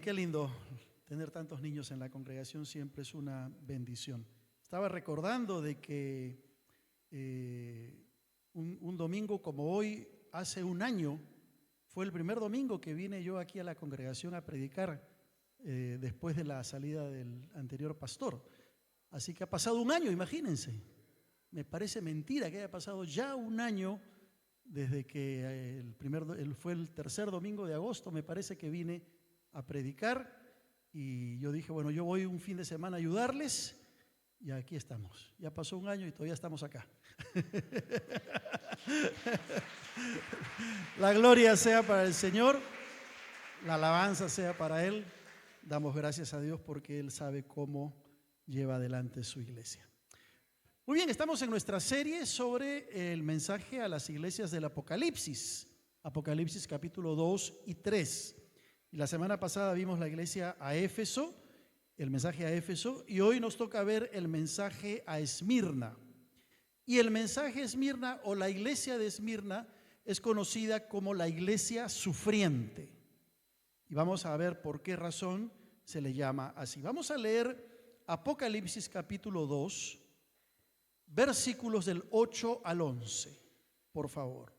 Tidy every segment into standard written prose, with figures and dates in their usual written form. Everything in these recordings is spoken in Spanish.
qué lindo tener tantos niños en la congregación, siempre es una bendición. Estaba recordando de que un domingo como hoy, hace un año, fue el primer domingo que vine yo aquí a la congregación a predicar después de la salida del anterior pastor. Así que ha pasado un año, imagínense. Me parece mentira que haya pasado ya un año desde que fue el tercer domingo de agosto, me parece que vine a predicar y yo dije, bueno, yo voy un fin de semana a ayudarles y aquí estamos. Ya pasó un año y todavía estamos acá. La gloria sea para el Señor, la alabanza sea para Él. Damos gracias a Dios porque Él sabe cómo lleva adelante su iglesia. Muy bien, estamos en nuestra serie sobre el mensaje a las iglesias del Apocalipsis. Apocalipsis capítulo 2 y 3. Y la semana pasada vimos la iglesia a Éfeso, el mensaje a Éfeso, y hoy nos toca ver el mensaje a Esmirna. Y el mensaje a Esmirna o la iglesia de Esmirna es conocida como la iglesia sufriente. Y vamos a ver por qué razón se le llama así. Vamos a leer Apocalipsis capítulo 2, versículos del 8 al 11, por favor.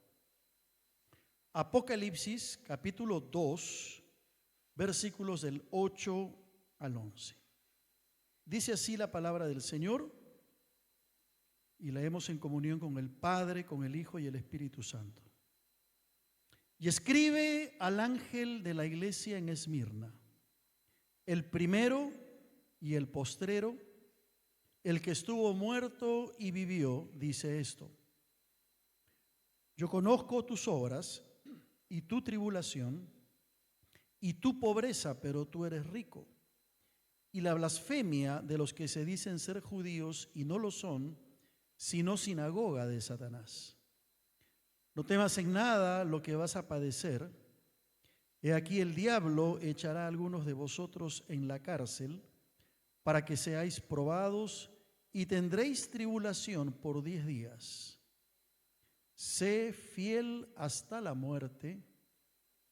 Apocalipsis capítulo 2, versículos del 8 al 11. Dice así la palabra del Señor y leemos en comunión con el Padre, con el Hijo y el Espíritu Santo. Y escribe al ángel de la iglesia en Esmirna, el primero y el postrero, el que estuvo muerto y vivió, dice esto: yo conozco tus obras y tu tribulación y tu pobreza, pero tú eres rico, y la blasfemia de los que se dicen ser judíos y no lo son, sino sinagoga de Satanás. No temas en nada lo que vas a padecer. He aquí el diablo echará a algunos de vosotros en la cárcel para que seáis probados y tendréis tribulación por 10 días. Sé fiel hasta la muerte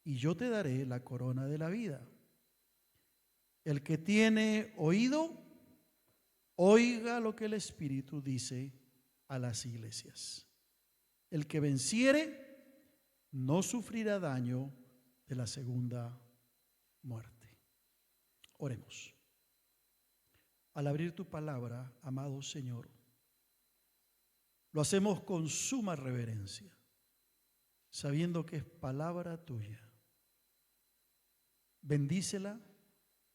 y yo te daré la corona de la vida. El que tiene oído, oiga lo que el Espíritu dice a las iglesias. El que venciere no sufrirá daño de la segunda muerte. Oremos. Al abrir tu palabra, amado Señor, lo hacemos con suma reverencia, sabiendo que es palabra tuya. Bendícela,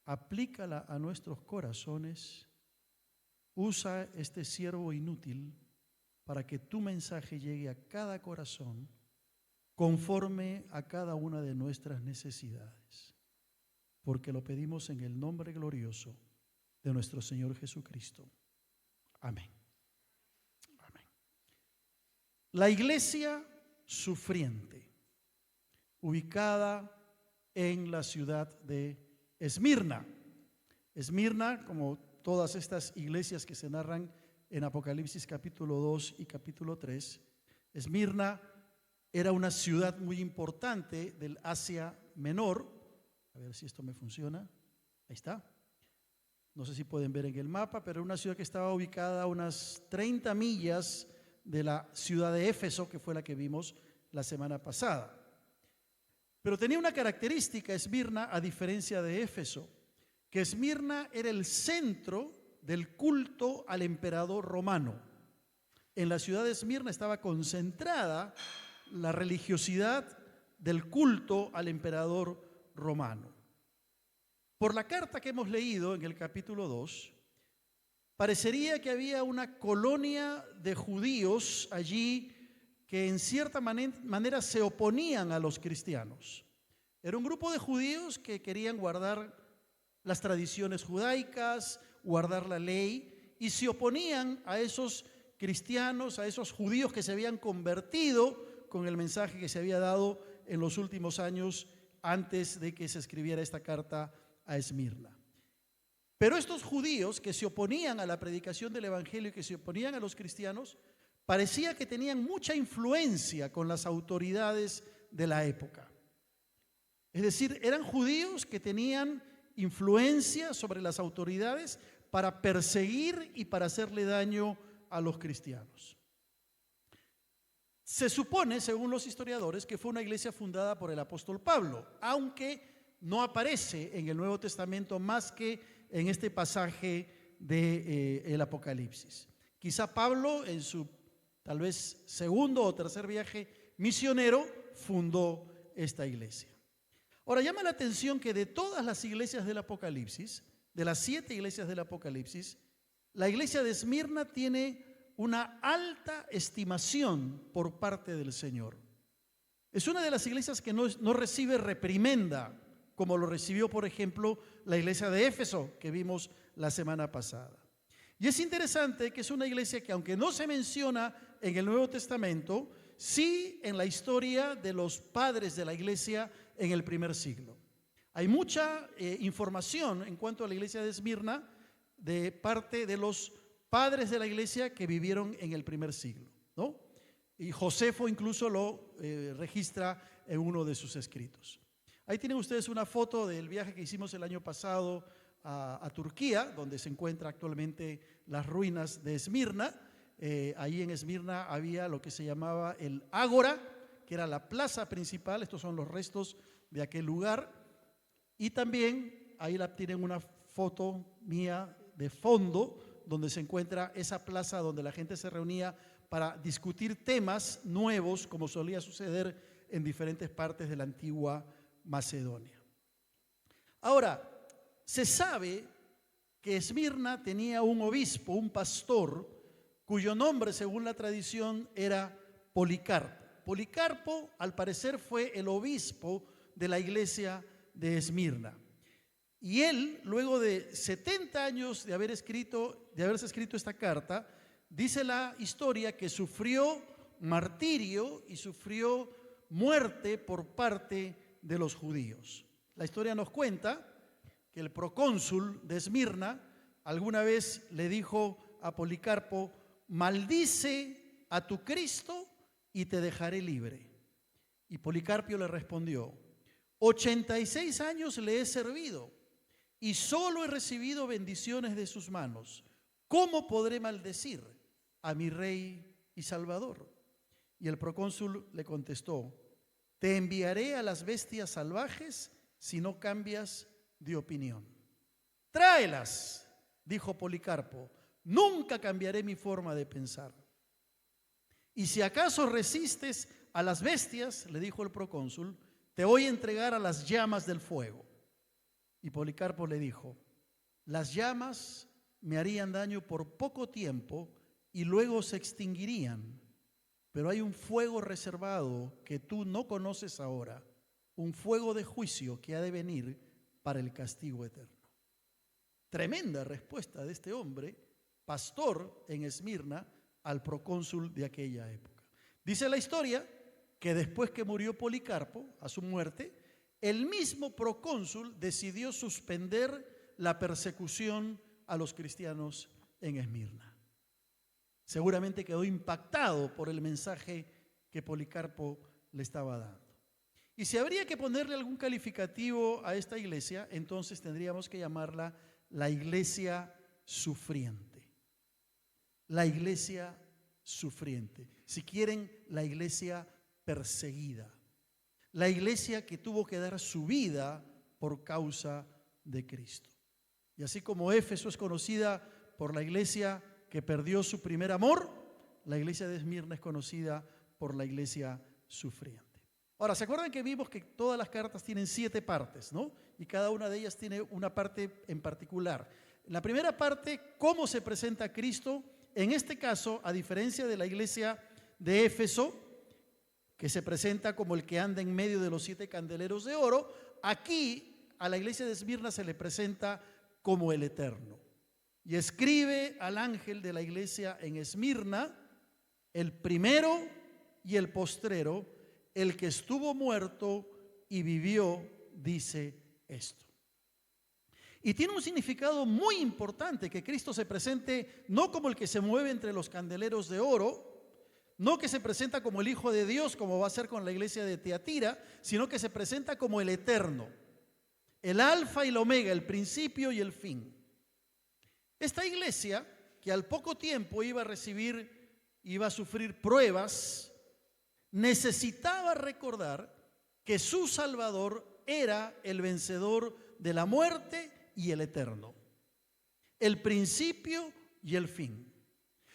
aplícala a nuestros corazones. Usa este siervo inútil para que tu mensaje llegue a cada corazón conforme a cada una de nuestras necesidades, porque lo pedimos en el nombre glorioso de nuestro Señor Jesucristo. Amén. Amén. La iglesia sufriente, ubicada en la ciudad de Esmirna. Esmirna, como todas estas iglesias que se narran en Apocalipsis capítulo 2 y capítulo 3, Esmirna era una ciudad muy importante del Asia Menor. A ver si esto me funciona. Ahí está. No sé si pueden ver en el mapa, pero era una ciudad que estaba ubicada a unas 30 millas de la ciudad de Éfeso, que fue la que vimos la semana pasada. Pero tenía una característica Esmirna a diferencia de Éfeso, que Esmirna era el centro del culto al emperador romano. En la ciudad de Esmirna estaba concentrada la religiosidad del culto al emperador romano. Por la carta que hemos leído en el capítulo 2, parecería que había una colonia de judíos allí que en cierta manera se oponían a los cristianos. Era un grupo de judíos que querían guardar las tradiciones judaicas, guardar la ley, y se oponían a esos cristianos, a esos judíos que se habían convertido con el mensaje que se había dado en los últimos años antes de que se escribiera esta carta a Esmirna. Pero estos judíos que se oponían a la predicación del evangelio y que se oponían a los cristianos, parecía que tenían mucha influencia con las autoridades de la época. Es decir, eran judíos que tenían influencia sobre las autoridades para perseguir y para hacerle daño a los cristianos. Se supone, según los historiadores, que fue una iglesia fundada por el apóstol Pablo, aunque no aparece en el Nuevo Testamento más que en este pasaje del Apocalipsis. Quizá Pablo, en su tal vez segundo o tercer viaje misionero, fundó esta iglesia. Ahora, llama la atención que de todas las iglesias del Apocalipsis, de las 7 iglesias del Apocalipsis, la iglesia de Esmirna tiene una alta estimación por parte del Señor. Es una de las iglesias que no recibe reprimenda, como lo recibió, por ejemplo, la iglesia de Éfeso, que vimos la semana pasada. Y es interesante que es una iglesia que, aunque no se menciona en el Nuevo Testamento, sí en la historia de los padres de la iglesia en el primer siglo. Hay mucha información en cuanto a la iglesia de Esmirna de parte de los padres de la iglesia que vivieron en el primer siglo, ¿no? Y Josefo incluso lo registra en uno de sus escritos. Ahí tienen ustedes una foto del viaje que hicimos el año pasado a Turquía, donde se encuentran actualmente las ruinas de Esmirna. Ahí en Esmirna había lo que se llamaba el Ágora, que era la plaza principal. Estos son los restos de aquel lugar. Y también ahí tienen una foto mía de fondo, donde se encuentra esa plaza donde la gente se reunía para discutir temas nuevos, como solía suceder en diferentes partes de la antigua Macedonia. Ahora, se sabe que Esmirna tenía un obispo, un pastor, cuyo nombre, según la tradición, era Policarpo. Policarpo, al parecer, fue el obispo de la iglesia de Esmirna. Y él, luego de 70 años de haberse escrito esta carta, dice la historia que sufrió martirio y sufrió muerte por parte de los judíos. La historia nos cuenta que el procónsul de Esmirna alguna vez le dijo a Policarpo: maldice a tu Cristo y te dejaré libre. Y Policarpio le respondió: 86 años le he servido y solo he recibido bendiciones de sus manos. ¿Cómo podré maldecir a mi rey y salvador? Y el procónsul le contestó: te enviaré a las bestias salvajes si no cambias de opinión. Tráelas, dijo Policarpo, nunca cambiaré mi forma de pensar. Y si acaso resistes a las bestias, le dijo el procónsul, te voy a entregar a las llamas del fuego. Y Policarpo le dijo: las llamas me harían daño por poco tiempo y luego se extinguirían, pero hay un fuego reservado que tú no conoces ahora, un fuego de juicio que ha de venir para el castigo eterno. Tremenda respuesta de este hombre, pastor en Esmirna, al procónsul de aquella época. Dice la historia que después que murió Policarpo, a su muerte, el mismo procónsul decidió suspender la persecución a los cristianos en Esmirna. Seguramente quedó impactado por el mensaje que Policarpo le estaba dando. Y si habría que ponerle algún calificativo a esta iglesia, entonces tendríamos que llamarla la iglesia sufriente. La iglesia sufriente. Si quieren, la iglesia perseguida. La iglesia que tuvo que dar su vida por causa de Cristo. Y así como Éfeso es conocida por la iglesia que perdió su primer amor, la iglesia de Esmirna es conocida por la iglesia sufriente. Ahora, ¿se acuerdan que vimos que todas las cartas tienen 7 partes, ¿no? Y cada una de ellas tiene una parte en particular. En la primera parte, ¿cómo se presenta Cristo? En este caso, a diferencia de la iglesia de Éfeso, que se presenta como el que anda en medio de los 7 candeleros de oro, aquí a la iglesia de Esmirna se le presenta como el Eterno. Y escribe al ángel de la iglesia en Esmirna: el primero y el postrero, el que estuvo muerto y vivió, dice esto. Y tiene un significado muy importante que Cristo se presente no como el que se mueve entre los candeleros de oro, no que se presenta como el Hijo de Dios, como va a ser con la iglesia de Tiatira, sino que se presenta como el Eterno. el alfa y la omega, el principio y el fin. Esta iglesia, que al poco tiempo iba a sufrir pruebas, necesitaba recordar que su Salvador era el vencedor de la muerte y el eterno, el principio y el fin.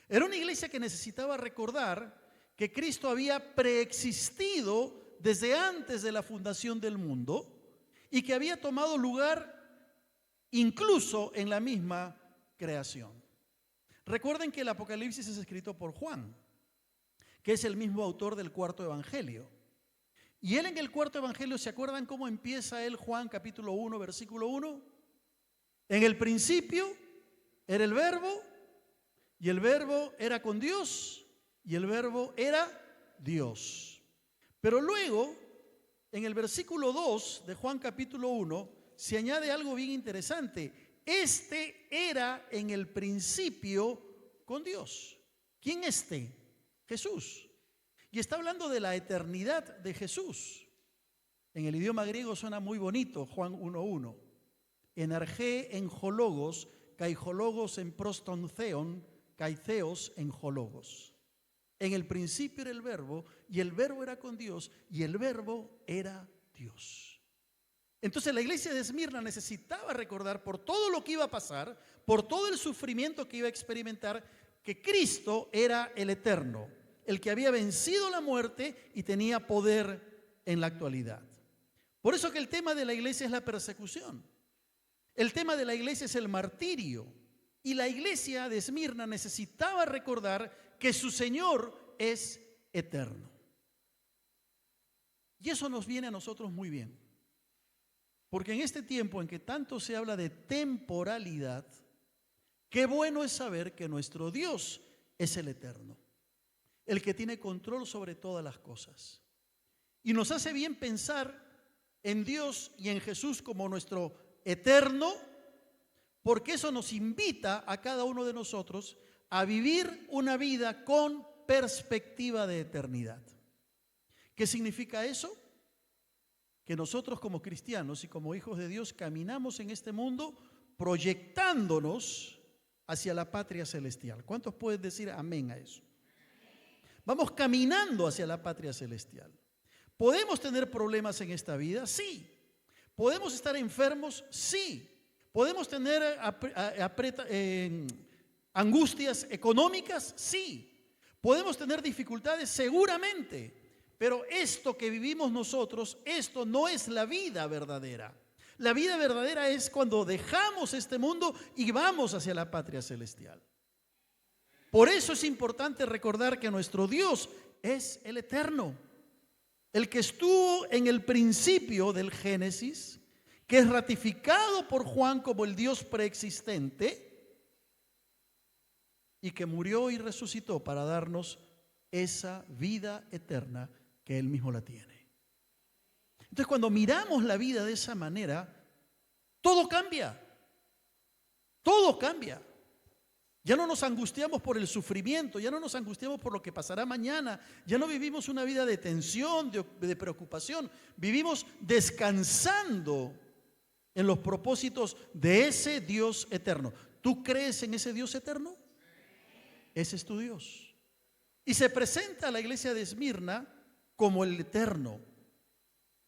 Era una iglesia que necesitaba recordar que Cristo había preexistido desde antes de la fundación del mundo y que había tomado lugar incluso en la misma creación. Recuerden que el Apocalipsis es escrito por Juan, que es el mismo autor del cuarto evangelio. Y él en el cuarto evangelio, ¿se acuerdan cómo empieza él, Juan capítulo 1, versículo 1? En el principio era el verbo, y el verbo era con Dios, y el verbo era Dios. Pero luego, en el versículo 2 de Juan capítulo 1, se añade algo bien interesante. Este era en el principio con Dios. ¿Quién Jesús. Y está hablando de la eternidad de Jesús. En el idioma griego suena muy bonito, Juan 1:1. Enargé en hologos, kaijologos en proston theon, kaitheos en hologos. En el principio era el verbo, y el verbo era con Dios, y el verbo era Dios. Entonces la iglesia de Esmirna necesitaba recordar por todo lo que iba a pasar, por todo el sufrimiento que iba a experimentar, que Cristo era el eterno, el que había vencido la muerte y tenía poder en la actualidad. Por eso que el tema de la iglesia es la persecución. El tema de la iglesia es el martirio. Y la iglesia de Esmirna necesitaba recordar que su Señor es eterno. Y eso nos viene a nosotros muy bien. Porque en este tiempo en que tanto se habla de temporalidad, qué bueno es saber que nuestro Dios es el eterno, el que tiene control sobre todas las cosas. Y nos hace bien pensar en Dios y en Jesús como nuestro eterno, porque eso nos invita a cada uno de nosotros a vivir una vida con perspectiva de eternidad. ¿Qué significa eso? Que nosotros como cristianos y como hijos de Dios caminamos en este mundo proyectándonos hacia la patria celestial. ¿Cuántos pueden decir amén a eso? Vamos caminando hacia la patria celestial. ¿Podemos tener problemas en esta vida? Sí. ¿Podemos estar enfermos? Sí. ¿Podemos tener angustias económicas? Sí. ¿Podemos tener dificultades? Seguramente. Pero esto que vivimos nosotros, esto no es la vida verdadera. La vida verdadera es cuando dejamos este mundo y vamos hacia la patria celestial. Por eso es importante recordar que nuestro Dios es el eterno, el que estuvo en el principio del Génesis, que es ratificado por Juan como el Dios preexistente y que murió y resucitó para darnos esa vida eterna que Él mismo la tiene. Entonces, cuando miramos la vida de esa manera, todo cambia. Todo cambia. Ya no nos angustiamos por el sufrimiento, ya no nos angustiamos por lo que pasará mañana, ya no vivimos una vida de tensión, de preocupación. Vivimos descansando en los propósitos de ese Dios eterno. ¿Tú crees en ese Dios eterno? Ese es tu Dios. Y se presenta a la iglesia de Esmirna como el eterno,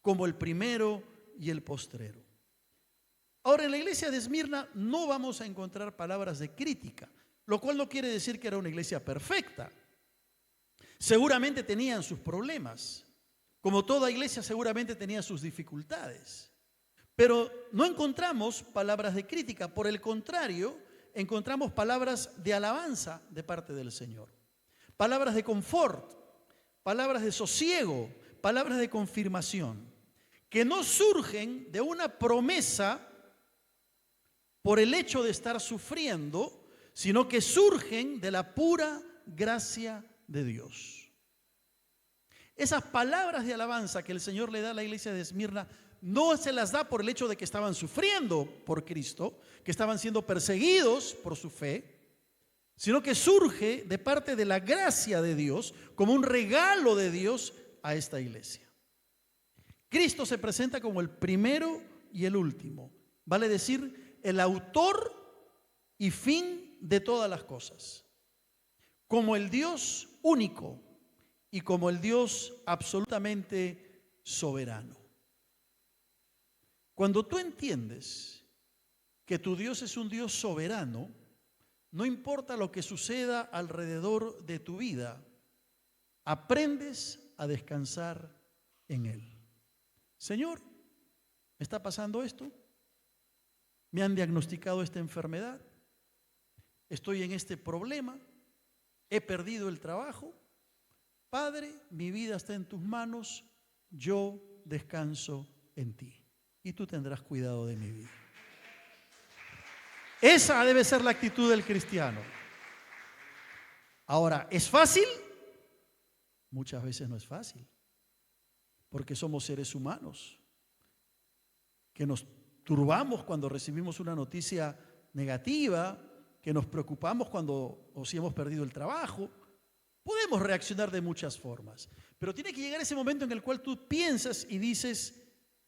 como el primero y el postrero. Ahora, en la iglesia de Esmirna no vamos a encontrar palabras de crítica, lo cual no quiere decir que era una iglesia perfecta. Seguramente tenían sus problemas, como toda iglesia seguramente tenía sus dificultades, pero no encontramos palabras de crítica. Por el contrario, encontramos palabras de alabanza de parte del Señor, palabras de confort, palabras de sosiego, palabras de confirmación, que no surgen de una promesa por el hecho de estar sufriendo, sino que surgen de la pura gracia de Dios. Esas palabras de alabanza que el Señor le da a la iglesia de Esmirna no se las da por el hecho de que estaban sufriendo por Cristo, que estaban siendo perseguidos por su fe, sino que surge de parte de la gracia de Dios como un regalo de Dios a esta iglesia. Cristo se presenta como el primero y el último, vale decir, el autor y fin de todas las cosas, como el Dios único y como el Dios absolutamente soberano. Cuando tú entiendes que tu Dios es un Dios soberano, no importa lo que suceda alrededor de tu vida, aprendes a descansar en Él. Señor, ¿me está pasando esto? ¿Me han diagnosticado esta enfermedad? ¿Estoy en este problema? ¿He perdido el trabajo? Padre, mi vida está en tus manos, yo descanso en ti y tú tendrás cuidado de mi vida. Esa debe ser la actitud del cristiano. Ahora, ¿es fácil? Muchas veces no es fácil, porque somos seres humanos, que nos turbamos cuando recibimos una noticia negativa, que nos preocupamos cuando o si hemos perdido el trabajo. Podemos reaccionar de muchas formas, pero tiene que llegar ese momento en el cual tú piensas y dices,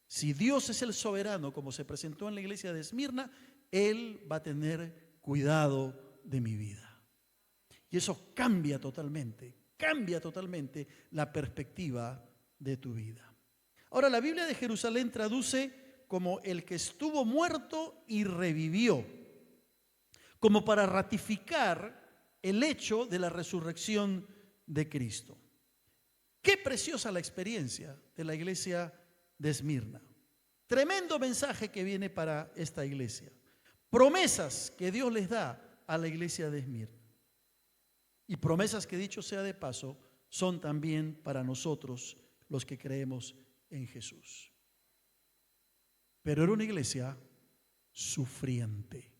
si Dios es el soberano, como se presentó en la iglesia de Esmirna, Él va a tener cuidado de mi vida. Y eso cambia totalmente la perspectiva de tu vida. Ahora, la Biblia de Jerusalén traduce como el que estuvo muerto y revivió, como para ratificar el hecho de la resurrección de Cristo. Qué preciosa la experiencia de la iglesia de Esmirna. Tremendo mensaje que viene para esta iglesia. Promesas que Dios les da a la iglesia de Esmirna. Y promesas que, dicho sea de paso, son también para nosotros los que creemos en Jesús. Pero era una iglesia sufriente.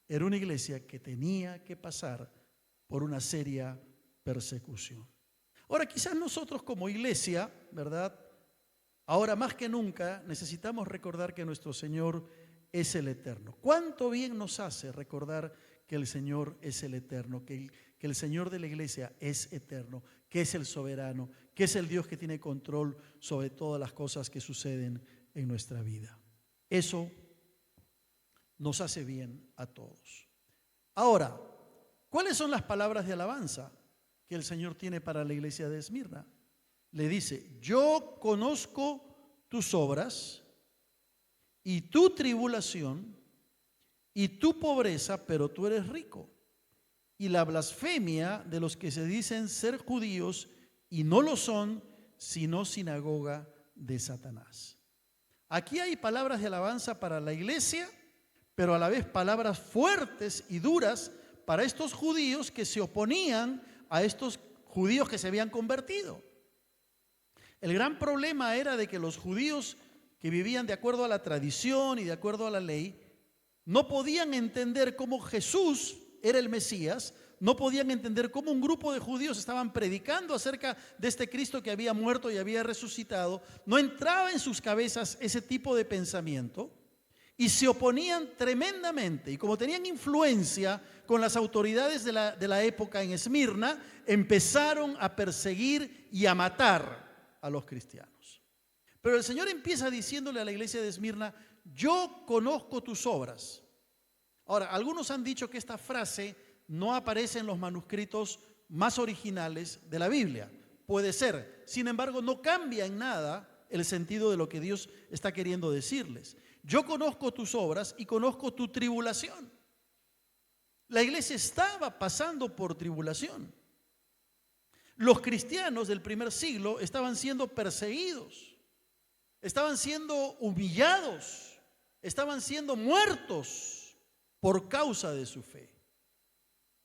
Era una iglesia que tenía que pasar por una seria persecución. Ahora, quizás nosotros como iglesia, ¿verdad? Ahora más que nunca necesitamos recordar que nuestro Señor es el eterno. ¿Cuánto bien nos hace recordar que el Señor es el eterno, que el Señor de la iglesia es eterno, que es el soberano, que es el Dios que tiene control sobre todas las cosas que suceden en nuestra vida? Eso nos hace bien a todos. Ahora, ¿cuáles son las palabras de alabanza que el Señor tiene para la iglesia de Esmirna? Le dice, yo conozco tus obras y tu tribulación y tu pobreza, pero tú eres rico, y la blasfemia de los que se dicen ser judíos y no lo son, sino sinagoga de Satanás. Aquí hay palabras de alabanza para la iglesia, pero a la vez palabras fuertes y duras para estos judíos que se oponían a estos judíos que se habían convertido. El gran problema era de que los judíos que vivían de acuerdo a la tradición y de acuerdo a la ley, no podían entender cómo Jesús era el Mesías, no podían entender cómo un grupo de judíos estaban predicando acerca de este Cristo que había muerto y había resucitado. No entraba en sus cabezas ese tipo de pensamiento y se oponían tremendamente. Y como tenían influencia con las autoridades de la época en Esmirna, empezaron a perseguir y a matar a los cristianos. Pero el Señor empieza diciéndole a la iglesia de Esmirna, yo conozco tus obras. Ahora, algunos han dicho que esta frase no aparece en los manuscritos más originales de la Biblia. Puede ser. Sin embargo, no cambia en nada el sentido de lo que Dios está queriendo decirles. Yo conozco tus obras y conozco tu tribulación. La iglesia estaba pasando por tribulación. Los cristianos del primer siglo estaban siendo perseguidos, estaban siendo humillados, estaban siendo muertos por causa de su fe.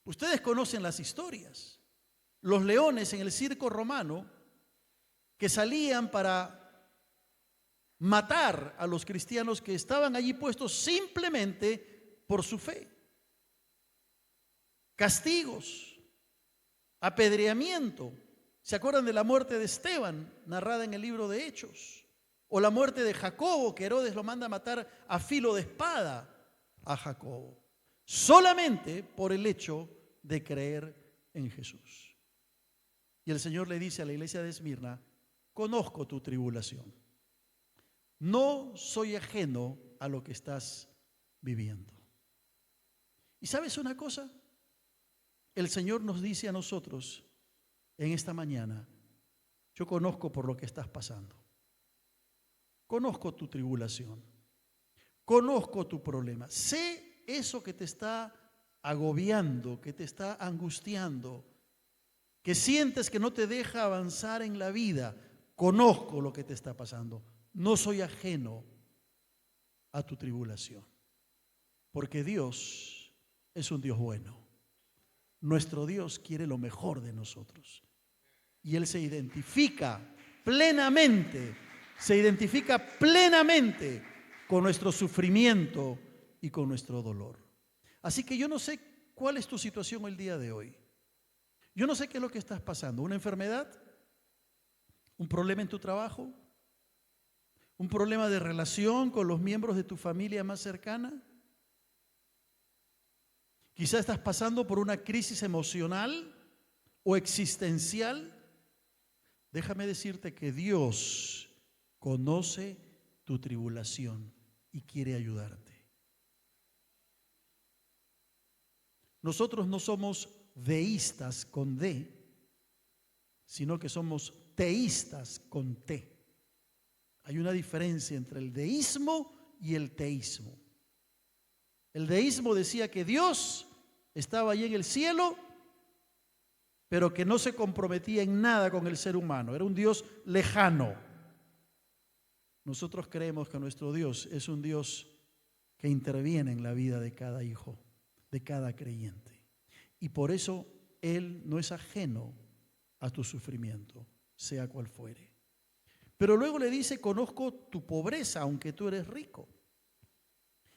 Ustedes conocen las historias. Los leones en el circo romano que salían para matar a los cristianos que estaban allí puestos simplemente por su fe. Castigos, apedreamiento. ¿Se acuerdan de la muerte de Esteban, narrada en el libro de Hechos? O la muerte de Jacobo, que Herodes lo manda a matar a filo de espada a Jacobo, solamente por el hecho de creer en Jesús. Y el Señor le dice a la iglesia de Esmirna, conozco tu tribulación. no soy ajeno a lo que estás viviendo. ¿Y sabes una cosa? El Señor nos dice a nosotros en esta mañana, yo conozco por lo que estás pasando. Conozco tu tribulación. Conozco tu problema. Sé eso que te está agobiando, que te está angustiando, que sientes que no te deja avanzar en la vida. Conozco lo que te está pasando. No soy ajeno a tu tribulación. Porque Dios es un Dios bueno. Nuestro Dios quiere lo mejor de nosotros. Y Él se identifica plenamente con nuestro sufrimiento y con nuestro dolor. Así que yo no sé cuál es tu situación el día de hoy. Yo no sé qué es lo que estás pasando. ¿Una enfermedad? ¿Un problema en tu trabajo? ¿Un problema de relación con los miembros de tu familia más cercana? Quizá estás pasando por una crisis emocional o existencial. Déjame decirte que Dios conoce tu tribulación y quiere ayudarte. Nosotros no somos deístas con D, sino que somos teístas con T. Hay una diferencia entre el deísmo y el teísmo. El deísmo decía que Dios estaba allí en el cielo, pero que no se comprometía en nada con el ser humano. Era un Dios lejano. Nosotros creemos que nuestro Dios es un Dios que interviene en la vida de cada hijo, de cada creyente. Y por eso Él no es ajeno a tu sufrimiento, sea cual fuere. Pero luego le dice, conozco tu pobreza, aunque tú eres rico.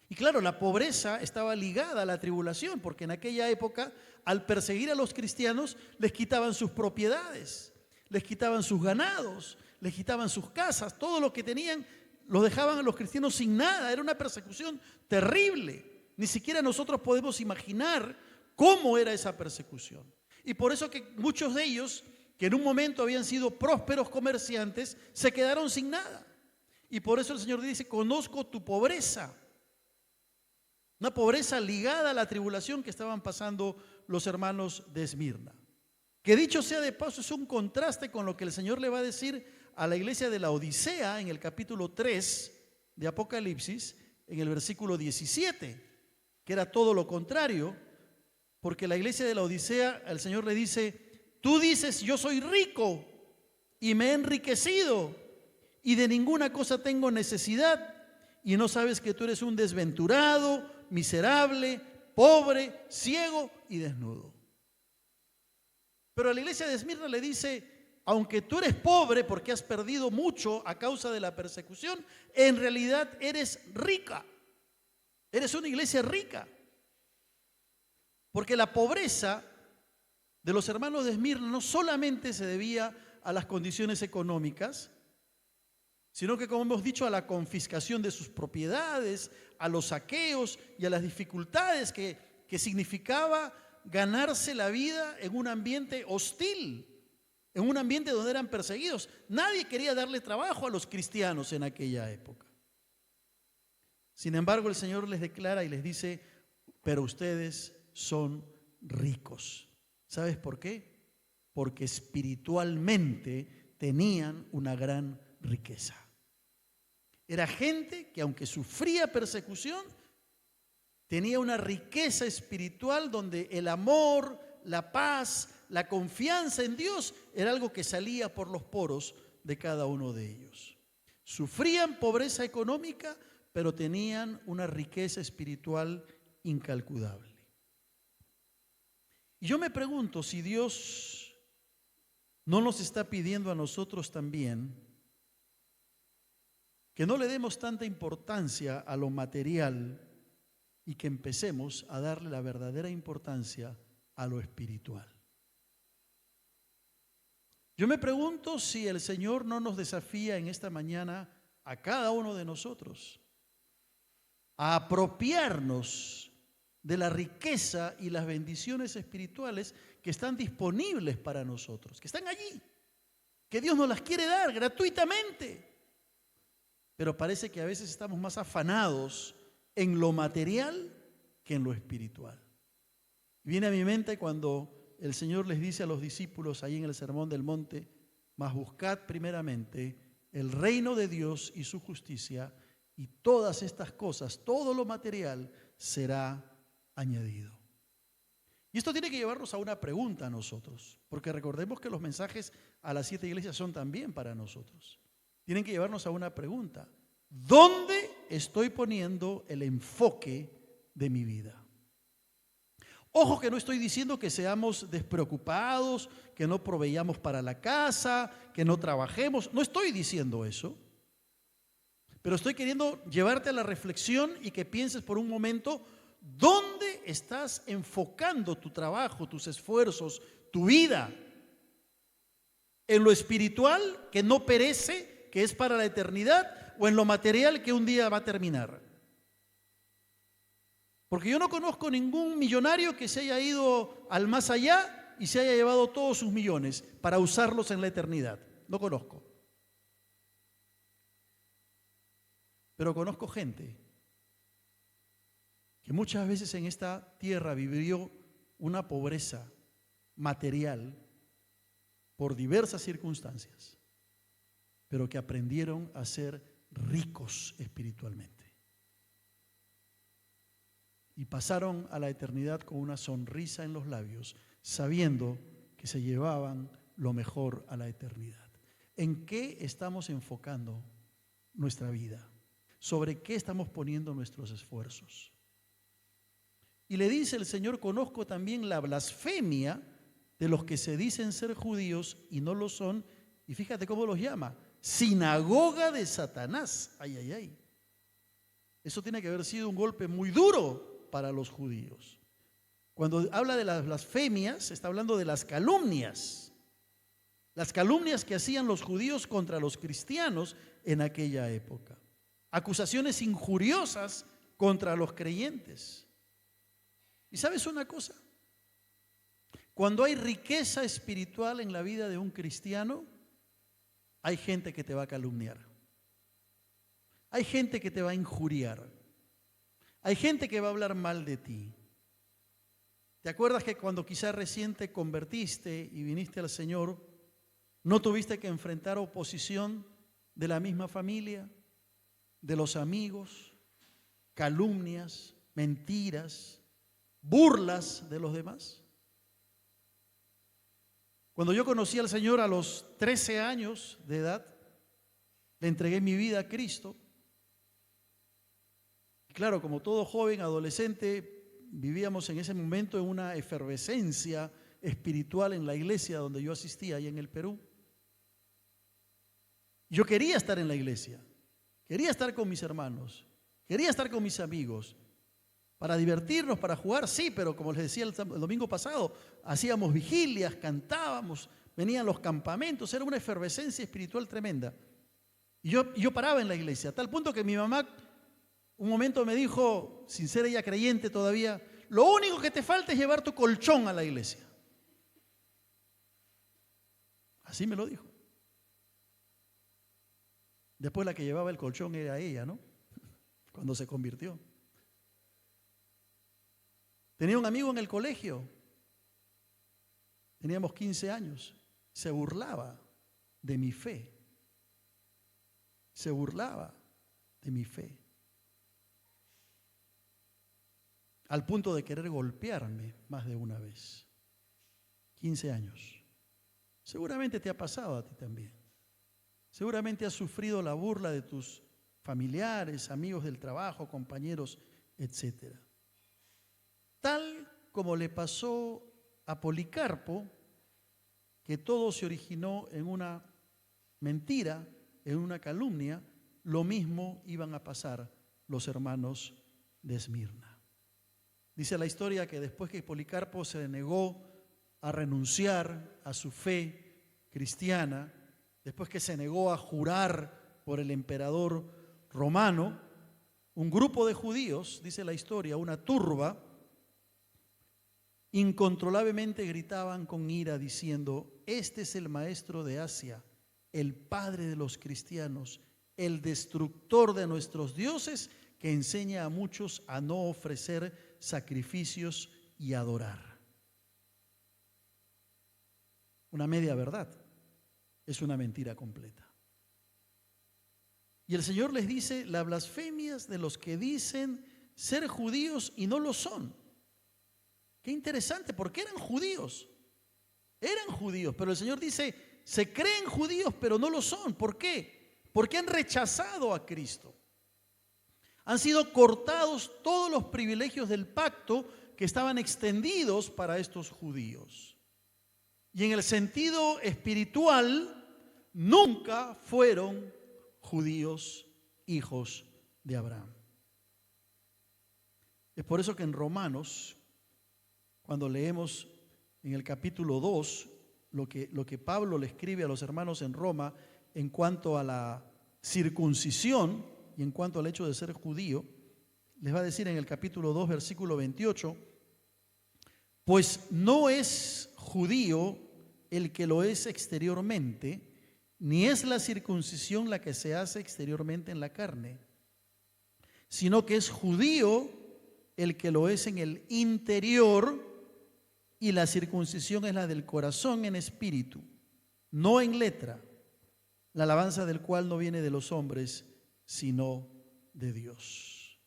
Y claro, la pobreza estaba ligada a la tribulación, porque en aquella época, al perseguir a los cristianos, les quitaban sus propiedades, les quitaban sus ganados, les quitaban sus casas, todo lo que tenían, los dejaban a los cristianos sin nada. Era una persecución terrible. Ni siquiera nosotros podemos imaginar cómo era esa persecución. Y por eso que muchos de ellos, que en un momento habían sido prósperos comerciantes, se quedaron sin nada. Y por eso el Señor dice, conozco tu pobreza. Una pobreza ligada a la tribulación que estaban pasando los hermanos de Esmirna. Que dicho sea de paso, es un contraste con lo que el Señor le va a decir a la iglesia de la Odisea en el capítulo 3 de Apocalipsis, en el versículo 17, que era todo lo contrario, porque la iglesia de la Odisea, el Señor le dice, tú dices, yo soy rico y me he enriquecido y de ninguna cosa tengo necesidad, y no sabes que tú eres un desventurado, miserable, pobre, ciego y desnudo. Pero a la iglesia de Esmirna le dice, aunque tú eres pobre porque has perdido mucho a causa de la persecución, en realidad eres rica. Eres una iglesia rica. Porque la pobreza de los hermanos de Esmirna no solamente se debía a las condiciones económicas, sino que, como hemos dicho, a la confiscación de sus propiedades, a los saqueos y a las dificultades que significaba ganarse la vida en un ambiente hostil, en un ambiente donde eran perseguidos. Nadie quería darle trabajo a los cristianos en aquella época. Sin embargo, el Señor les declara y les dice, pero ustedes son ricos. ¿Sabes por qué? Porque espiritualmente tenían una gran riqueza. Era gente que, aunque sufría persecución, tenía una riqueza espiritual donde el amor, la paz, la confianza en Dios era algo que salía por los poros de cada uno de ellos. Sufrían pobreza económica, pero tenían una riqueza espiritual incalculable. Y yo me pregunto si Dios no nos está pidiendo a nosotros también que no le demos tanta importancia a lo material y que empecemos a darle la verdadera importancia a lo espiritual. Yo me pregunto si el Señor no nos desafía en esta mañana a cada uno de nosotros a apropiarnos de la riqueza y las bendiciones espirituales que están disponibles para nosotros, que están allí, que Dios nos las quiere dar gratuitamente. pero parece que a veces estamos más afanados en lo material que en lo espiritual. Viene a mi mente cuando el Señor les dice a los discípulos ahí en el Sermón del Monte: mas buscad primeramente el reino de Dios y su justicia, y todas estas cosas, todo lo material, será añadido. Y esto tiene que llevarnos a una pregunta a nosotros, porque recordemos que los mensajes a las 7 iglesias son también para nosotros. Tienen que llevarnos a una pregunta: ¿dónde estoy poniendo el enfoque de mi vida? Ojo, que no estoy diciendo que seamos despreocupados, que no proveyamos para la casa, que no trabajemos. No estoy diciendo eso. Pero estoy queriendo llevarte a la reflexión y que pienses por un momento: ¿dónde estás enfocando tu trabajo, tus esfuerzos, tu vida? ¿En lo espiritual, que no perece, que es para la eternidad, o en lo material, que un día va a terminar? Porque yo no conozco ningún millonario que se haya ido al más allá y se haya llevado todos sus millones para usarlos en la eternidad. No conozco. Pero conozco gente que muchas veces en esta tierra vivió una pobreza material por diversas circunstancias, pero que aprendieron a ser ricos espiritualmente. Y pasaron a la eternidad con una sonrisa en los labios, sabiendo que se llevaban lo mejor a la eternidad. ¿En qué estamos enfocando nuestra vida? ¿Sobre qué estamos poniendo nuestros esfuerzos? Y le dice el Señor: conozco también la blasfemia de los que se dicen ser judíos y no lo son. Y fíjate cómo los llama: sinagoga de Satanás. Ay, ay, ay. Eso tiene que haber sido un golpe muy duro para los judíos. Cuando habla de las blasfemias, está hablando de las calumnias que hacían los judíos contra los cristianos en aquella época. Acusaciones injuriosas contra los creyentes. ¿Y sabes una cosa? Cuando hay riqueza espiritual en la vida de un cristiano, hay gente que te va a calumniar. Hay gente que te va a injuriar. Hay gente que va a hablar mal de ti. ¿Te acuerdas que cuando quizás recién te convertiste y viniste al Señor, no tuviste que enfrentar oposición de la misma familia, de los amigos, calumnias, mentiras, burlas de los demás? Cuando yo conocí al Señor a los 13 años de edad, le entregué mi vida a Cristo. Claro, como todo joven, adolescente, vivíamos en ese momento en una efervescencia espiritual en la iglesia donde yo asistía, allá en el Perú. Yo quería estar en la iglesia, quería estar con mis hermanos, quería estar con mis amigos, para divertirnos, para jugar, sí, pero como les decía el domingo pasado, hacíamos vigilias, cantábamos, venían los campamentos, era una efervescencia espiritual tremenda. Y yo paraba en la iglesia, a tal punto que mi mamá un momento me dijo, sin ser ella creyente todavía: lo único que te falta es llevar tu colchón a la iglesia. Así me lo dijo. Después la que llevaba el colchón era ella, ¿no? Cuando se convirtió. Tenía un amigo en el colegio. Teníamos 15 años. Se burlaba de mi fe. Se burlaba de mi fe. Al punto de querer golpearme más de una vez. 15 años. Seguramente te ha pasado a ti también. Seguramente has sufrido la burla de tus familiares, amigos del trabajo, compañeros, etc. Tal como le pasó a Policarpo, que todo se originó en una mentira, en una calumnia, lo mismo iban a pasar los hermanos de Esmirna. Dice la historia que después que Policarpo se negó a renunciar a su fe cristiana, después que se negó a jurar por el emperador romano, un grupo de judíos, dice la historia, una turba, incontrolablemente gritaban con ira diciendo: este es el maestro de Asia, el padre de los cristianos, el destructor de nuestros dioses, que enseña a muchos a no ofrecer sacrificios y adorar. Una media verdad es una mentira completa. Y el Señor les dice las blasfemias de los que dicen ser judíos y no lo son. Qué interesante, porque eran judíos, pero el Señor dice, se creen judíos pero no lo son. ¿Por qué? Porque han rechazado a Cristo. Han sido cortados todos los privilegios del pacto que estaban extendidos para estos judíos. Y en el sentido espiritual, nunca fueron judíos hijos de Abraham. Es por eso que en Romanos, cuando leemos en el capítulo 2, lo que Pablo le escribe a los hermanos en Roma en cuanto a la circuncisión y en cuanto al hecho de ser judío, les va a decir en el capítulo 2, versículo 28, pues no es judío el que lo es exteriormente, ni es la circuncisión la que se hace exteriormente en la carne, sino que es judío el que lo es en el interior, y la circuncisión es la del corazón en espíritu, no en letra, la alabanza del cual no viene de los hombres, sino de Dios.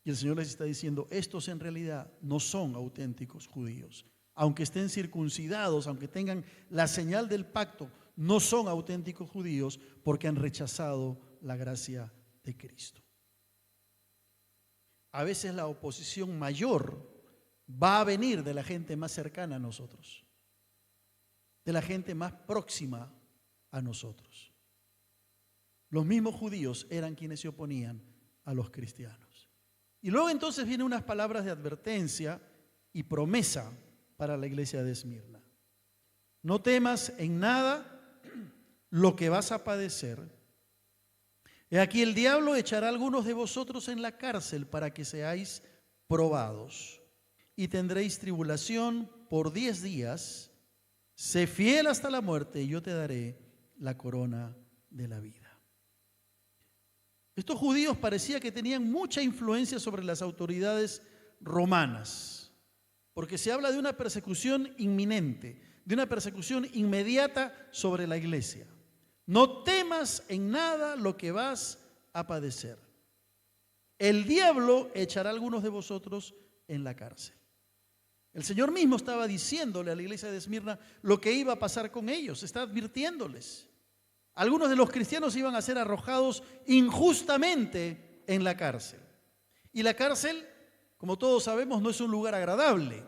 Y el Señor les está diciendo, estos en realidad no son auténticos judíos. Aunque estén circuncidados, aunque tengan la señal del pacto, no son auténticos judíos porque han rechazado la gracia de Cristo. A veces la oposición mayor va a venir de la gente más cercana a nosotros, de la gente más próxima a nosotros. Los mismos judíos eran quienes se oponían a los cristianos. Y luego entonces vienen unas palabras de advertencia y promesa para la iglesia de Esmirna. No temas en nada lo que vas a padecer. He aquí el diablo echará a algunos de vosotros en la cárcel para que seáis probados, y tendréis tribulación por 10 días. Sé fiel hasta la muerte y yo te daré la corona de la vida. Estos judíos parecía que tenían mucha influencia sobre las autoridades romanas, porque se habla de una persecución inminente, de una persecución inmediata sobre la iglesia. No temas en nada lo que vas a padecer. El diablo echará a algunos de vosotros en la cárcel. El Señor mismo estaba diciéndole a la iglesia de Esmirna lo que iba a pasar con ellos, está advirtiéndoles. Algunos de los cristianos iban a ser arrojados injustamente en la cárcel. Y la cárcel, como todos sabemos, no es un lugar agradable,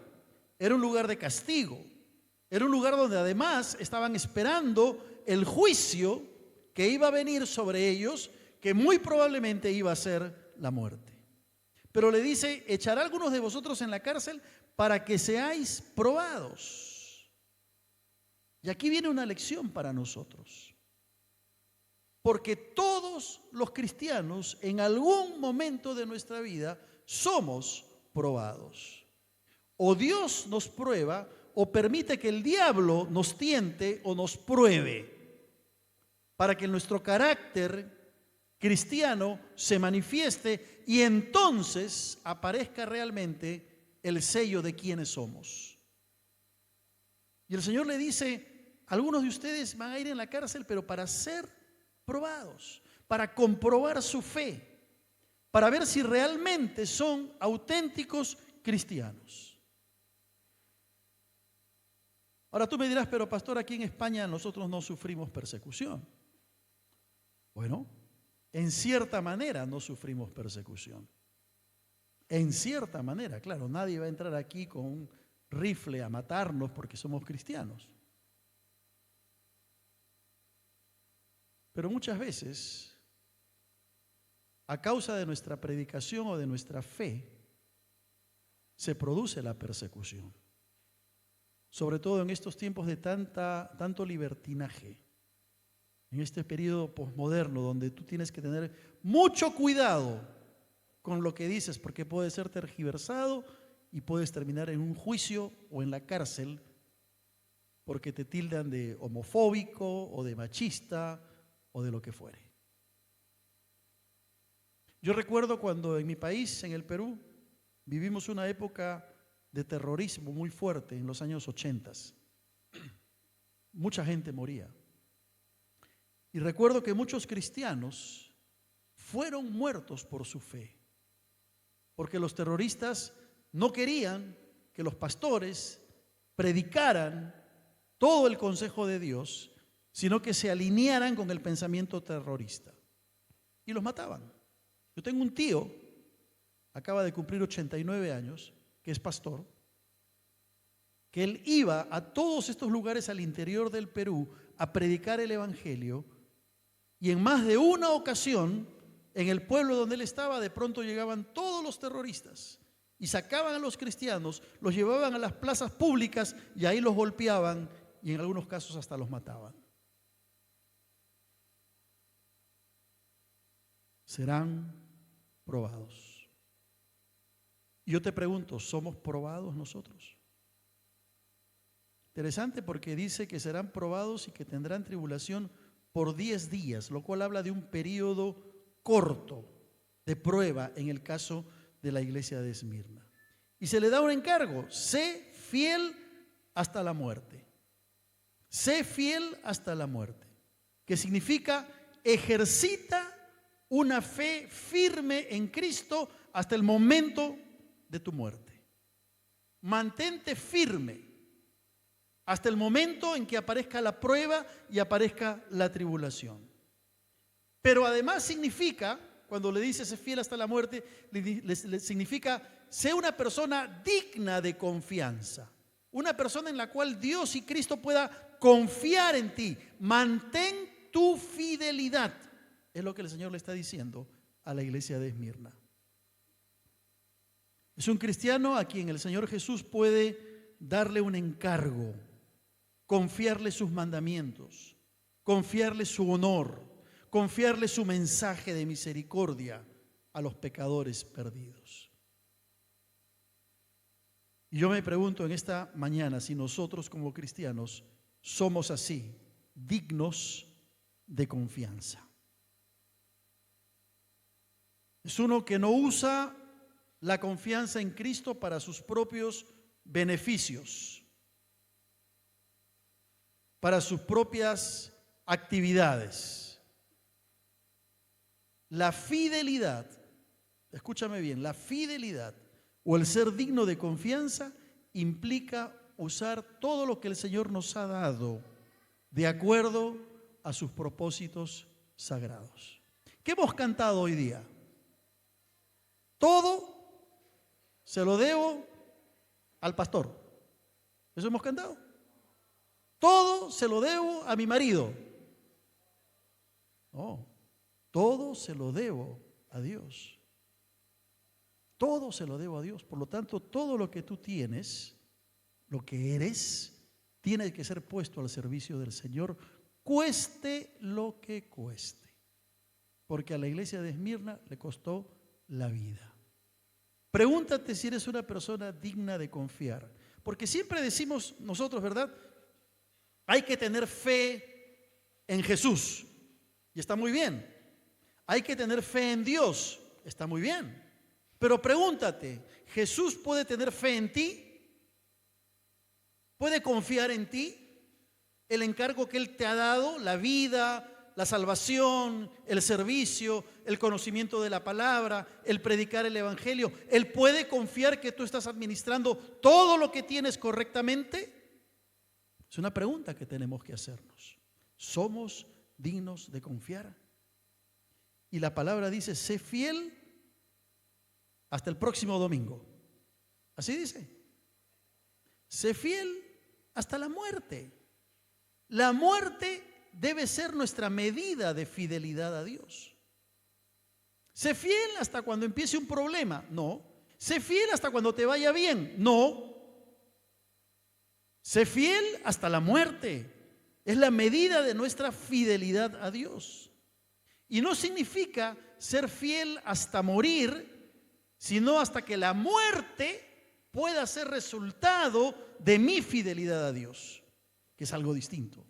era un lugar de castigo, era un lugar donde además estaban esperando el juicio que iba a venir sobre ellos, que muy probablemente iba a ser la muerte. Pero le dice, echará a algunos de vosotros en la cárcel para que seáis probados. Y aquí viene una lección para nosotros. Porque todos los cristianos en algún momento de nuestra vida somos probados. O Dios nos prueba o permite que el diablo nos tiente o nos pruebe para que nuestro carácter cristiano se manifieste y entonces aparezca realmente el sello de quienes somos. Y el Señor le dice, algunos de ustedes van a ir en la cárcel, pero para ser probados, para comprobar su fe, para ver si realmente son auténticos cristianos. Ahora tú me dirás, pero pastor, aquí en España nosotros no sufrimos persecución. Bueno, en cierta manera no sufrimos persecución. En cierta manera, claro, nadie va a entrar aquí con un rifle a matarnos porque somos cristianos. Pero muchas veces, a causa de nuestra predicación o de nuestra fe, se produce la persecución. Sobre todo en estos tiempos de tanto libertinaje, en este periodo posmoderno donde tú tienes que tener mucho cuidado con lo que dices porque puede ser tergiversado y puedes terminar en un juicio o en la cárcel porque te tildan de homofóbico o de machista o de lo que fuere. Yo recuerdo cuando en mi país, en el Perú, vivimos una época de terrorismo muy fuerte en los años 80. Mucha gente moría. Y recuerdo que muchos cristianos fueron muertos por su fe, porque los terroristas no querían que los pastores predicaran todo el consejo de Dios, sino que se alinearan con el pensamiento terrorista. Y los mataban. Yo tengo un tío, acaba de cumplir 89 años, que es pastor, que él iba a todos estos lugares al interior del Perú a predicar el evangelio, y en más de una ocasión, en el pueblo donde él estaba, de pronto llegaban todos los terroristas y sacaban a los cristianos, los llevaban a las plazas públicas y ahí los golpeaban y en algunos casos hasta los mataban. Serán probados. Y yo te pregunto, ¿somos probados nosotros? Interesante, porque dice que serán probados y que tendrán tribulación por 10 días, lo cual habla de un periodo corto de prueba en el caso de la iglesia de Esmirna. Y se le da un encargo: sé fiel hasta la muerte. Sé fiel hasta la muerte, que significa ejercita una fe firme en Cristo hasta el momento de tu muerte. Mantente firme hasta el momento en que aparezca la prueba y aparezca la tribulación. Pero además significa, cuando le dice sé fiel hasta la muerte, le significa sé una persona digna de confianza, una persona en la cual Dios y Cristo pueda confiar en ti. Mantén tu fidelidad. Es lo que el Señor le está diciendo a la iglesia de Esmirna. Es un cristiano a quien el Señor Jesús puede darle un encargo, confiarle sus mandamientos, confiarle su honor, confiarle su mensaje de misericordia a los pecadores perdidos. Y yo me pregunto en esta mañana si nosotros como cristianos somos así, dignos de confianza. Es uno que no usa la confianza en Cristo para sus propios beneficios, para sus propias actividades. La fidelidad, escúchame bien, la fidelidad o el ser digno de confianza implica usar todo lo que el Señor nos ha dado de acuerdo a sus propósitos sagrados. ¿Qué hemos cantado hoy día? Todo se lo debo al pastor. ¿Eso hemos cantado? Todo se lo debo a mi marido. No, todo se lo debo a Dios. Todo se lo debo a Dios. Por lo tanto, todo lo que tú tienes, lo que eres, tiene que ser puesto al servicio del Señor, cueste lo que cueste. Porque a la iglesia de Esmirna le costó la vida. Pregúntate si eres una persona digna de confiar. Porque siempre decimos nosotros, ¿verdad? Hay que tener fe en Jesús. Y está muy bien. Hay que tener fe en Dios. Está muy bien. Pero pregúntate, ¿Jesús puede tener fe en ti? ¿Puede confiar en ti? El encargo que Él te ha dado, la vida, la salvación, el servicio, el conocimiento de la palabra, el predicar el evangelio. ¿Él puede confiar que tú estás administrando todo lo que tienes correctamente? Es una pregunta que tenemos que hacernos. ¿Somos dignos de confiar? Y la palabra dice, sé fiel hasta el próximo domingo. Así dice. Sé fiel hasta la muerte. La muerte debe ser nuestra medida de fidelidad a Dios. Sé fiel hasta cuando empiece un problema. No. Sé fiel hasta cuando te vaya bien. No. Sé fiel hasta la muerte. Es la medida de nuestra fidelidad a Dios. Y no significa ser fiel hasta morir, sino hasta que la muerte pueda ser resultado de mi fidelidad a Dios, que es algo distinto.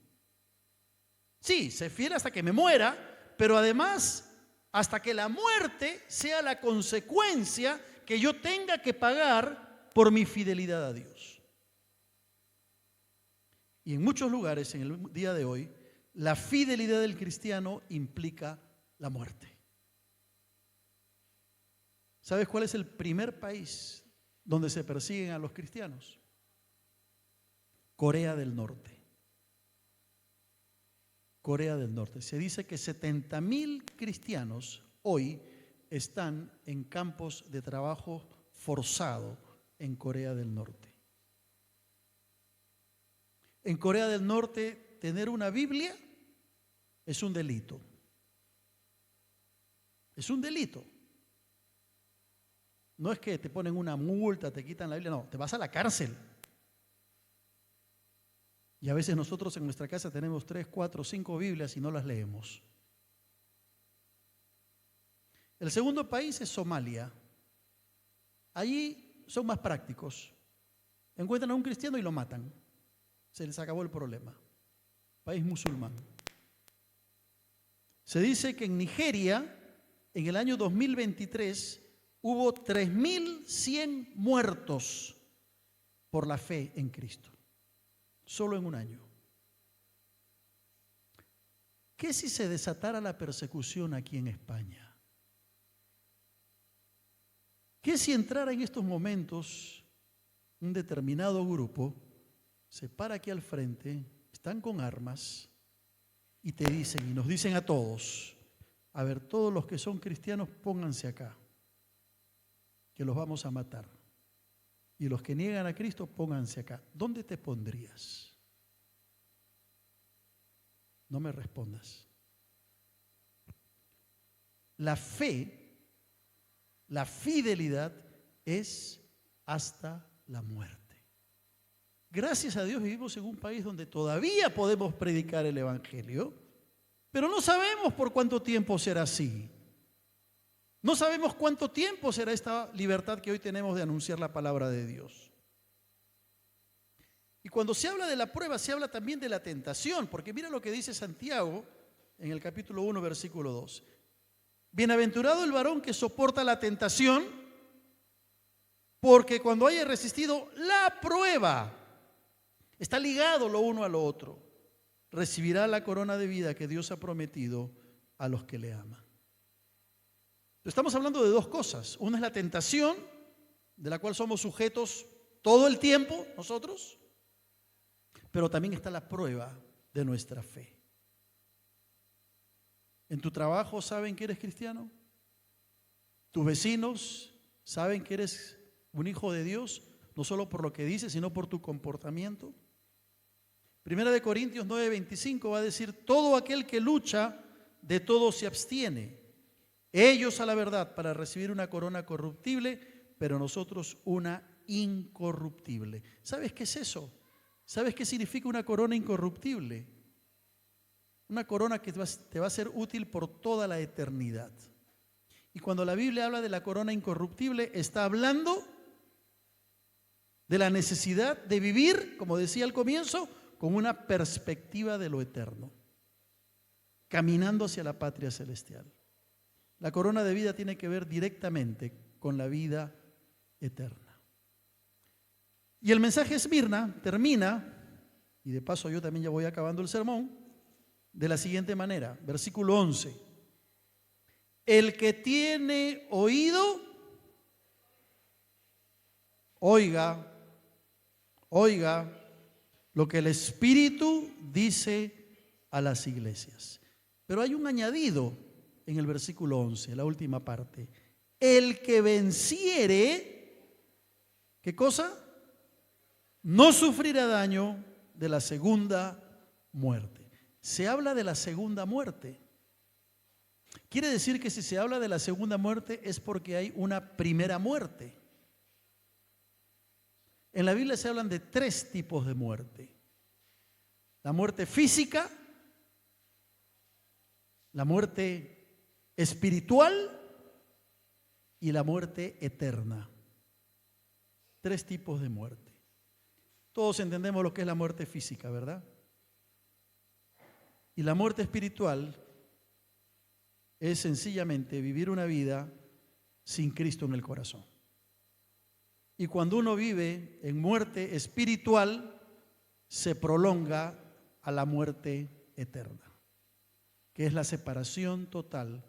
Sí, sé fiel hasta que me muera, pero además hasta que la muerte sea la consecuencia que yo tenga que pagar por mi fidelidad a Dios. Y en muchos lugares en el día de hoy, la fidelidad del cristiano implica la muerte. ¿Sabes cuál es el primer país donde se persiguen a los cristianos? Corea del Norte. Corea del Norte. Se dice que 70,000 cristianos hoy están en campos de trabajo forzado en Corea del Norte. En Corea del Norte, tener una Biblia es un delito. Es un delito. No es que te ponen una multa, te quitan la Biblia, no, te vas a la cárcel. Y a veces nosotros en nuestra casa tenemos 3, 4, 5 Biblias y no las leemos. El segundo país es Somalia. Allí son más prácticos. Encuentran a un cristiano y lo matan. Se les acabó el problema. País musulmán. Se dice que en Nigeria, en el año 2023, hubo 3,100 muertos por la fe en Cristo. Solo en un año. ¿Qué si se desatara la persecución aquí en España? ¿Qué si entrara en estos momentos un determinado grupo, se para aquí al frente, están con armas y te dicen, y nos dicen a todos, a ver, todos los que son cristianos pónganse acá, que los vamos a matar? Y los que niegan a Cristo, pónganse acá. ¿Dónde te pondrías? No me respondas. La fe, la fidelidad es hasta la muerte. Gracias a Dios vivimos en un país donde todavía podemos predicar el Evangelio, pero no sabemos por cuánto tiempo será así. No sabemos cuánto tiempo será esta libertad que hoy tenemos de anunciar la palabra de Dios. Y cuando se habla de la prueba, se habla también de la tentación, porque mira lo que dice Santiago en el capítulo 1, versículo 2. Bienaventurado el varón que soporta la tentación, porque cuando haya resistido la prueba, está ligado lo uno a lo otro, recibirá la corona de vida que Dios ha prometido a los que le aman. Estamos hablando de dos cosas. Una es la tentación, de la cual somos sujetos todo el tiempo nosotros, pero también está la prueba de nuestra fe. ¿En tu trabajo saben que eres cristiano? ¿Tus vecinos saben que eres un hijo de Dios? No solo por lo que dices, sino por tu comportamiento. Primera de Corintios 9:25 va a decir, todo aquel que lucha, de todo se abstiene. Ellos a la verdad para recibir una corona corruptible, pero nosotros una incorruptible. ¿Sabes qué es eso? ¿Sabes qué significa una corona incorruptible? Una corona que te va a ser útil por toda la eternidad. Y cuando la Biblia habla de la corona incorruptible, está hablando de la necesidad de vivir, como decía al comienzo, con una perspectiva de lo eterno, caminando hacia la patria celestial. La corona de vida tiene que ver directamente con la vida eterna. Y el mensaje Esmirna termina, y de paso yo también ya voy acabando el sermón, de la siguiente manera, versículo 11. El que tiene oído, oiga lo que el Espíritu dice a las iglesias. Pero hay un añadido en el versículo 11, la última parte. El que venciere, ¿qué cosa? No sufrirá daño de la segunda muerte. Se habla de la segunda muerte. Quiere decir que si se habla de la segunda muerte es porque hay una primera muerte. En la Biblia se hablan de 3 tipos de muerte. La muerte física, la muerte espiritual y la muerte eterna. 3 tipos de muerte. Todos entendemos lo que es la muerte física, ¿verdad? Y la muerte espiritual es sencillamente vivir una vida sin Cristo en el corazón. Y cuando uno vive en muerte espiritual, se prolonga a la muerte eterna, que es la separación total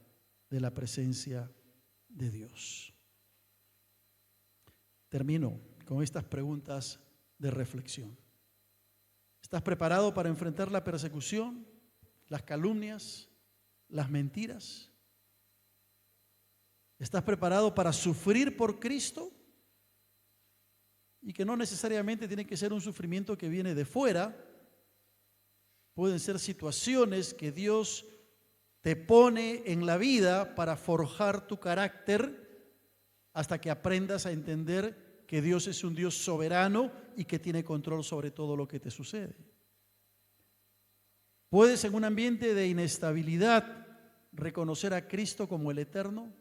de la presencia de Dios. Termino con estas preguntas de reflexión. ¿Estás preparado para enfrentar la persecución, las calumnias, las mentiras? ¿Estás preparado para sufrir por Cristo? Y que no necesariamente tiene que ser un sufrimiento que viene de fuera. Pueden ser situaciones que Dios te pone en la vida para forjar tu carácter hasta que aprendas a entender que Dios es un Dios soberano y que tiene control sobre todo lo que te sucede. ¿Puedes en un ambiente de inestabilidad reconocer a Cristo como el eterno?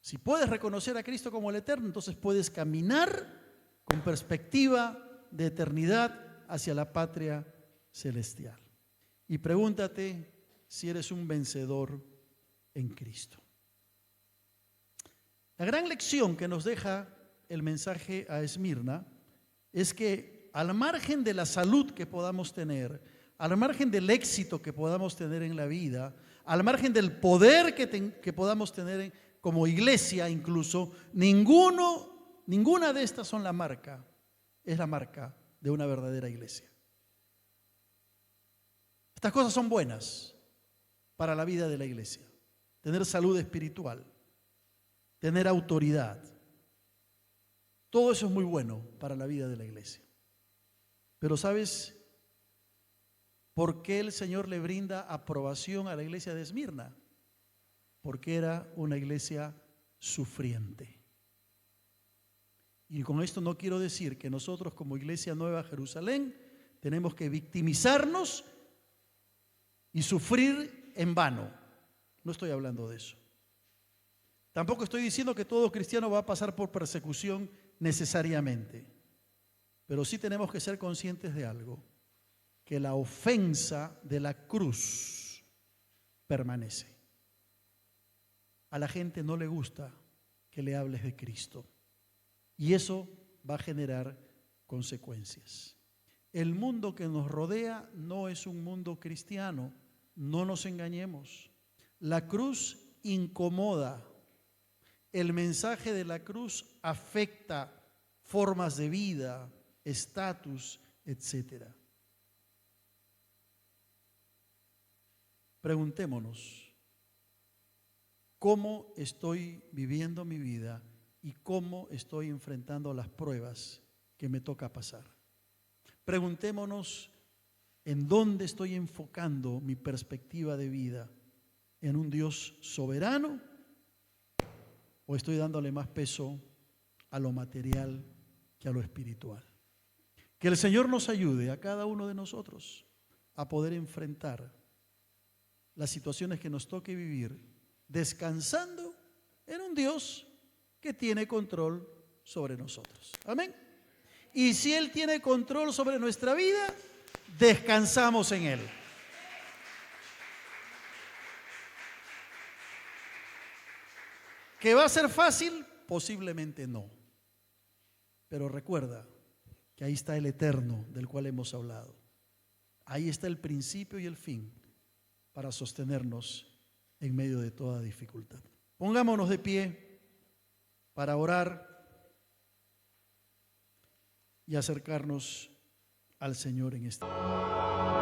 Si puedes reconocer a Cristo como el eterno, entonces puedes caminar con perspectiva de eternidad hacia la patria celestial. Y pregúntate si eres un vencedor en Cristo. La gran lección que nos deja el mensaje a Esmirna es que al margen de la salud que podamos tener, al margen del éxito que podamos tener en la vida, al margen del poder que podamos tener como iglesia incluso, ninguna de estas son la marca, es la marca de una verdadera iglesia. Estas cosas son buenas para la vida de la iglesia. Tener salud espiritual, tener autoridad. Todo eso es muy bueno para la vida de la iglesia. Pero ¿sabes por qué el Señor le brinda aprobación a la iglesia de Esmirna? Porque era una iglesia sufriente. Y con esto no quiero decir que nosotros como Iglesia Nueva Jerusalén tenemos que victimizarnos y sufrir en vano. No estoy hablando de eso. Tampoco estoy diciendo que todo cristiano va a pasar por persecución necesariamente. Pero sí tenemos que ser conscientes de algo, que la ofensa de la cruz permanece. A la gente no le gusta que le hables de Cristo y eso va a generar consecuencias. El mundo que nos rodea no es un mundo cristiano, no nos engañemos. La cruz incomoda, el mensaje de la cruz afecta formas de vida, estatus, etc. Preguntémonos, ¿cómo estoy viviendo mi vida y cómo estoy enfrentando las pruebas que me toca pasar? Preguntémonos en dónde estoy enfocando mi perspectiva de vida, ¿en un Dios soberano o estoy dándole más peso a lo material que a lo espiritual? Que el Señor nos ayude a cada uno de nosotros a poder enfrentar las situaciones que nos toque vivir descansando en un Dios que tiene control sobre nosotros. Amén. Y si Él tiene control sobre nuestra vida, descansamos en Él. ¿Que va a ser fácil? Posiblemente no. Pero recuerda que ahí está el eterno del cual hemos hablado. Ahí está el principio y el fin para sostenernos en medio de toda dificultad. Pongámonos de pie para orar y acercarnos al Señor en este momento.